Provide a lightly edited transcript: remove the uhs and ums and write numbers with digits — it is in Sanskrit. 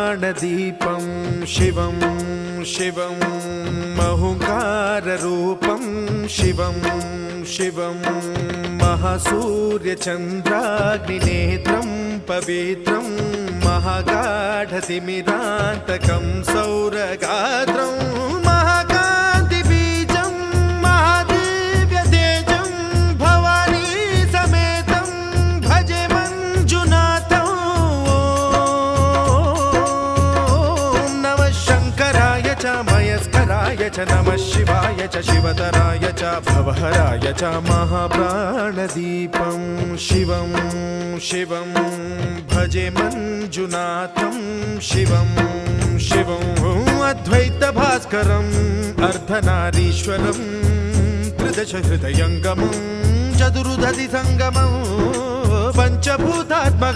महाप्राणदीपं शिवं शिवं महुकाररूपं शिवं शिवं महासूर्यचन्द्राग्निनेत्रं पवित्रं महागाढतिमिरान्तकं सौरगात्रं महाकान्तिबीजं महादिव्यतेजं भवानी समेतं भजे मञ्जुनाथं। ॐ नमः शङ्कराय च मयस्कराय च नमः शिवाय च शिवतराय च भवहराय च महाप्राणदीपं शिवं शिवं भजे मञ्जुनाथं शिवं शिवं अद्वैतभास्करम् अर्धनारीश्वरं त्रिदशहृदयङ्गमं चतुर्दधिसङ्गमं पञ्चभूतात्मकम्।